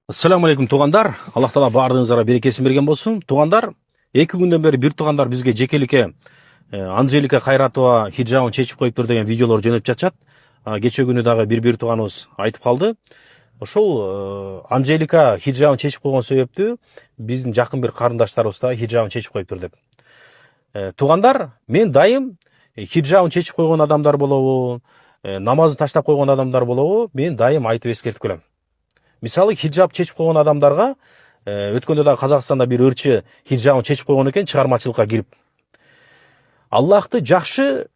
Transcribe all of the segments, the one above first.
Ассаламу алейкум туғандар. Аллах Таала бардығыңызға берекесін берген болсын. Туғандар, 2 күнден бері бір туғандар бізге жекелікке Анжелика Қайратова хиджабын шешіп қойып тұр деген видеолар жөнөп жатат. Кече күнү дагы бир туғаныбыз айтып қалды. Ошол Анжелика хиджабын шешіп қойған себептүү биздин жакын бир карындаштарыбыз да хиджабын шешіп қойып тұр деп. Туғандар, мен дайым хиджабын шешіп қойған адамдар болобу, намазын таштап қойған адамдар болобу, мен дайым айтып эскертип келем. Мисалы, хиджаб чечип койгон адамдарга өткөндө да Казакстанда бир ырчы хиджабын чечип койгон экен, чыгармачылыкка кирип. Аллахты жакшы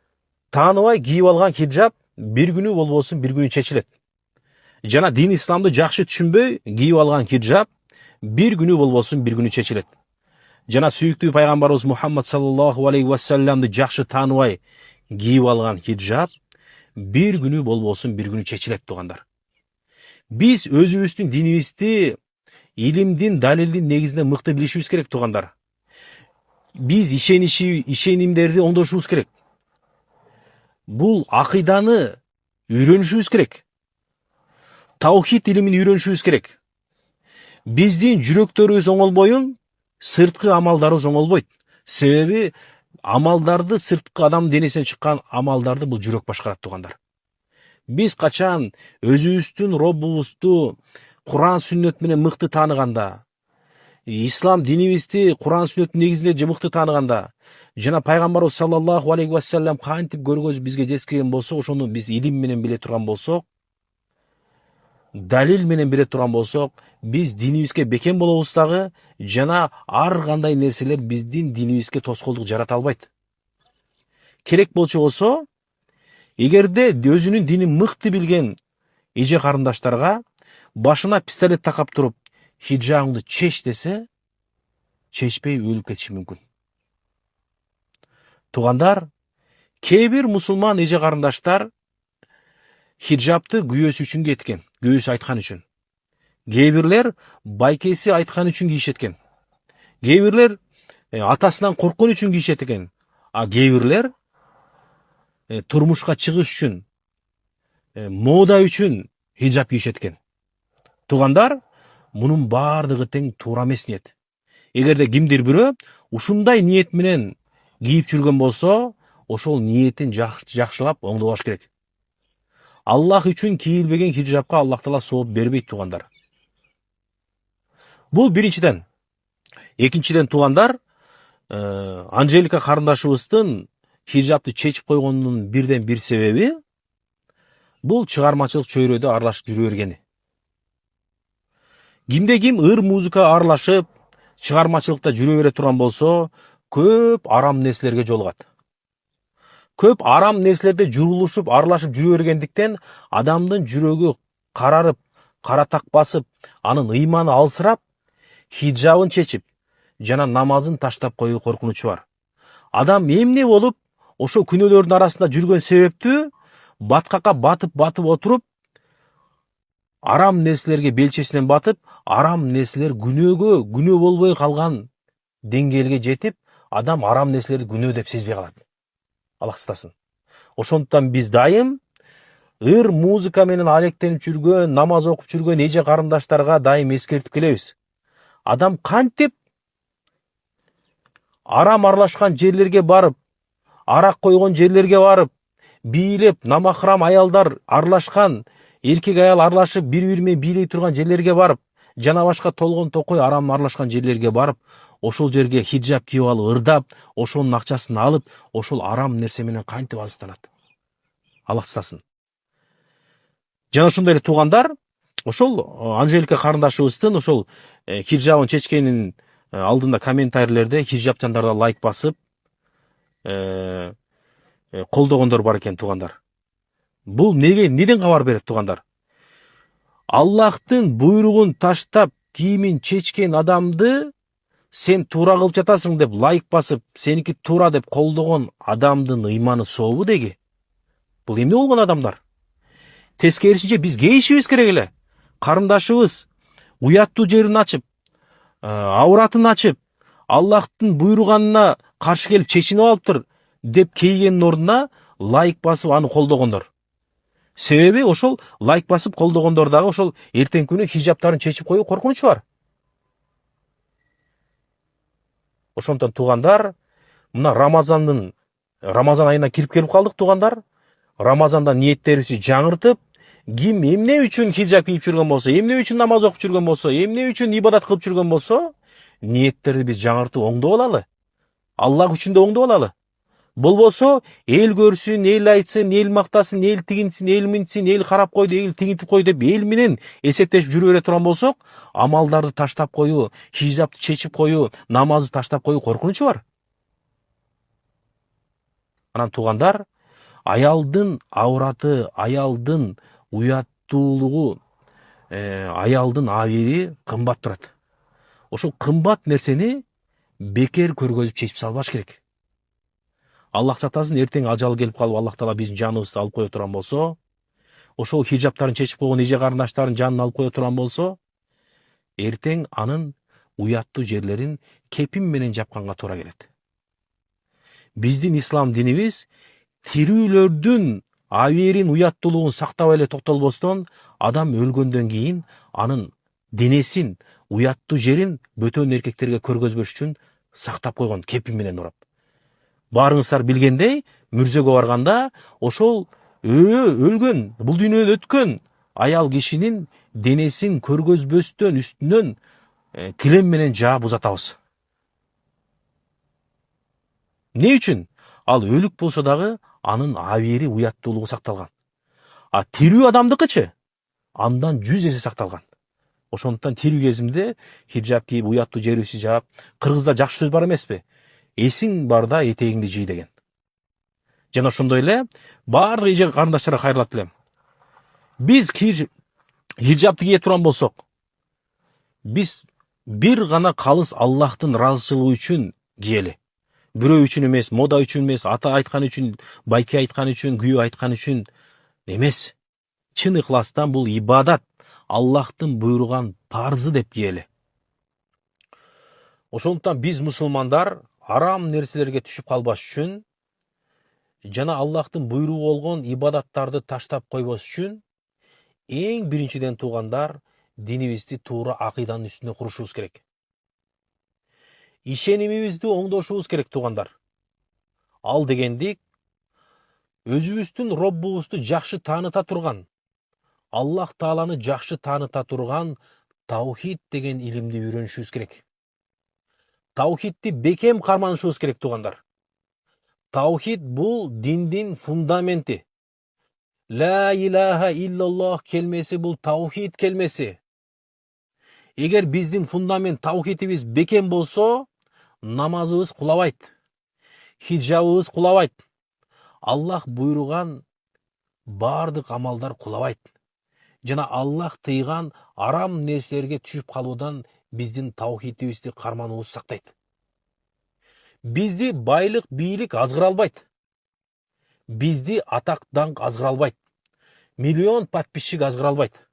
тааныбай кийип алган хиджаб бир күнү болбосун бир күнү чечилет. Жана дин исламды жакшы түшүнбөй кийип алган хиджаб бир күнү болбосун бир күнү чечилет. Жана сүйүктүү пайгамбарыбыз Мухаммад саллаллаху алейхи ва салламды жакшы тааныбай кийип алган хиджаб бир күнү болбосун бир күнү чечилет тугандар. Biz өзүбүздүн динибизди илимдин, далилдин негизинде мыкты билишибиз керек тугандар. Биз ишенимдерди оңдошубуз керек. Бул акыйданы үйрөнүшүбүз керек. Таухид илимин үйрөнүшүбүз керек. Биздин жүрөктөрүбүз оңолбойун, сырткы амалдарыбыз оңолбойт. Себеби амалдарды, сырткы адам денесинен чыккан амалдарды бул жүрөк башкарат тугандар. Biz качан өзүбүздүн Роббубузду Куран сүннөт менен мыкты тааныганда, ислам динибизди Куран сүннөттүн негизинде мыкты тааныганда, жана пайгамбарыбыз саллаллаху алейхи ва саллям кантип көргөзүп бизге жеткизген болсо, ошону биз илим менен биле турган болсок, далил менен биле турган болсок, биз динибизге бекем болобуз дагы, жана ар кандай нерселер биздин динибизге тоскоолдук жарата албайт. Керек болсо, эгерде өзүнүн динин мыкты билген эже карындаштарга башына пистолет такап туруп, хиджабыңды чеч десе, чечпей өлүп кетиши мүмкүн. Тугандар, кээ бир мусулман эже карындаштар хиджабты күйөөсү үчүн киеткен, күйөөсү айткан үчүн. Кээ бирлер байкеси айткан үчүн кийишет экен. Кээ бирлер атасынан корккон үчүн кийишет экен. А кээ бирлер турмушка чыгыш үчүн, мода үчүн хиджаб кийишет экен. Тугандар, мунун баардыгы тең туура эмес ниет. Эгерде кимдир бирөө ушундай ниет менен кийип жүргөн болсо, ошол ниетин жакшылап оңдобаш керек. Аллах үчүн кийилбеген хиджабка Аллах Таала сооп бербейт тугандар. Бул биринчиден. Экинчиден тугандар, Анжелика карындашыбыздын хиджабты чечип койгонунун бирден бир себеби бул чыгармачылык чөйрөдө аралашып жүрө бергени. Кимде ким ыр музыка аралашып, чыгармачылыкта жүрө бере турган болсо, көп арам нерселерге жолугат. Көп арам нерселерде журулушуп, аралашып жүрө бергендиктен адамдын жүрөгү карарып, каратак басып, анын ыйманы алсырап, хиджабын чечип, жана намазын таштап коюу коркунучу бар. Адам эмне болуп, ошо күнөөлөрдүн арасында жүргөн себептүү баткакка батып отуруп, арам нерселерге белчесинен батып, арам нерселер күнөө болбой калган деңгээлге жетип, адам арам нерселерди күнөө деп сезбей калат. Аллах сактасын. Ошондуктан биз дайым ыр музыка менен алектенип жүргөн, намаз окуп жүргөн эже карындаштарга дайым эскертип келебиз. Адам кантип арам аралашкан жерлерге барып, арак койгон жерлерге барып, бийлеп, намахрам аялдар аралашкан, эркек аял аралашып, бири-бири менен бийлей турган жерлерге барып, жана башка толгон токой арам аралашкан жерлерге барып, ошол жерге хиджаб кийип алып, ырдап, ошонун акчасын алып, ошол арам нерсе менен кантип азыктанат. Аллах сактасын. Жана ошондой эле туугандар, ошол Анжелика карындашыбыздын ошол хиджабын чечкенин алдында комментарийлерде хиджабчандарда лайк басып, колдогондор бар экен туугандар. Бул неден кабар берет туугандар? Аллахтын буйругун таштап, кийимин чечкен адамды сен туура кылып жатасың деп лайк басып, сеники туура деп колдогон адамдын ыйманы сообу деги? Бул эмне болгон адамдар? Тескерисинче биз кейишибиз керек эле. Карындашыбыз уяттуу жерин ачып, ауратын ачып, Аллахтын буйруганына каршы келип чечинип алыптыр деп кейгенин ордуна лайк басып аны колдогондор. Себеби ошол лайк басып колдогондор дагы ошол эртең күнү хижаптарын чечип коюу коркунучу бар. Ошондон туугандар, мына Рамазан айына кирип келип калдык туугандар. Рамазанда ниеттерибизди жаңыртып, ким эмне үчүн хижаб кийип жүргөн болсо, эмне үчүн намаз окуп жүргөн болсо, эмне үчүн ибадат кылып жүргөн болсо, ниеттерди биз жаңыртып оңдоп алалы. Аллах үчүн да оңдоп алалы. Болбосо эл көрсүн, эл айтсын, эл мактасын, эл тигинсин, эл минтсин, эл карап койду, эл тигинтип койду деп эл менен эсептешип жүрө бере турган болсок, амалдарды таштап коюу, хижабты чечип коюу, намазды таштап коюу коркунучу бар. Анан туугандар, аялдын аураты, аялдын уяттуулугу, аялдын абийири кымбат турат. Ошол кымбат нерсени бекер көргөзүп чечип салбаш керек. Аллах сактасын, эртең ажал келип калып, Аллах Таала биздин жаныбызды алып кое турган болсо, ошол хижаптарын чечип койгон эже карындаштарын жанын алып кое турган болсо, эртең анын уяттуу жерлерин кепин менен жапканга туура келет. Биздин ислам динибиз тирүүлөрдүн абийирин, уяттуулугун сактап эле токтолбостон, адам өлгөндөн кийин анын денесин, уяттуу жерин бөтөн эркектерге көргөзбөш үчүн сактап койгон кепин менен урап. Баарыңыздар билгендей, мүрзөгө барганда ошол өлгөн, бул дүйнөдөн өткөн аял кишинин денесин көргөзбөстөн үстүнөн килем менен жаап узатабыз. Не үчүн? Ал өлүк болсо дагы анын абийири, уяттуулугу сакталган. А тирүү адамдыкычы андан 100 эсе сакталган. Ошондуктан тирүү кезимде хижаб кийип, уяттуу жерибизди жаап, кыргызда жакшы сөз бар эмеспи? Эсиң барда этегиңди жый деген. Жана ошондой эле баардык эже карындаштарга кайрылат элем. Биз хижабты кие турган болсок, биз бир гана калыс Аллахтын ыраазычылыгы үчүн киели. Бирөө үчүн эмес, мода үчүн эмес, ата айткан үчүн, байке айткан үчүн, күйөө айткан үчүн эмес. Чын ыкластан бул ибадат, Аллахтын буйруган парзы деп киели. Ошондуктан биз мусулмандар арам нерселерге түшүп калбаш үчүн жана Аллахтын буйругу болгон ибадаттарды таштап койбос үчүн эң биринчиден туугандар динибизди туура акыйданын үстүнө курушубуз керек. Ишенимибизди оңдошубуз керек туугандар. Ал дегендик өзүбүздүн Роббубузду жакшы тааныта турган, Аллах Тааланы жакшы тааныта турган таухид деген илимди үйрөнүшүбүз керек. Таухидти бекем карманышыбыз керек туугандар. Таухид бул диндин фундаменти. Ла илаха иллаллах келмеси бул таухид келмеси. Эгер биздин фундамент таухидибиз бекем болсо, намазыбыз кулабайт, хижабыбыз кулабайт, Аллах буйруган бардык амалдар кулабайт. Жана Аллах тыйган арам нерселерге түшүп калуудан биздин таухидибизди кармануубуз сактайт. Бизди байлык, бийлик азгыра албайт. Бизди атак даңк азгыра албайт. Миллион подписчик азгыра албайт.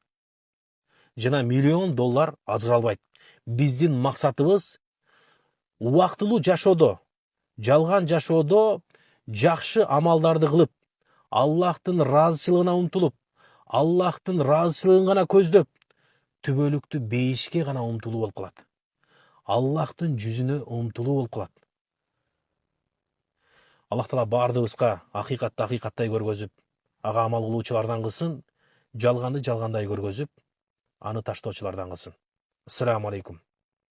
Жана $1 миллион азгыра албайт. Биздин максатыбыз убактылуу жашоодо, жалган жашоодо жакшы амалдарды кылып, Аллахтын ыраазычылыгына умтулуп, Аллахтын ыраазычылыгын гана көздөп, түбөлүктүү бейишке гана умтулуу болуп калат. Аллахтын жүзүнө умтулуу болуп калат. Аллах Таала бардыгыбызга акыйкатты акыйкаттай көргөзүп, ага амал кылуучулардан кылсын, жалганды жалгандай көргөзүп, аны таштоочулардан кылсын. Ассаламу алейкум.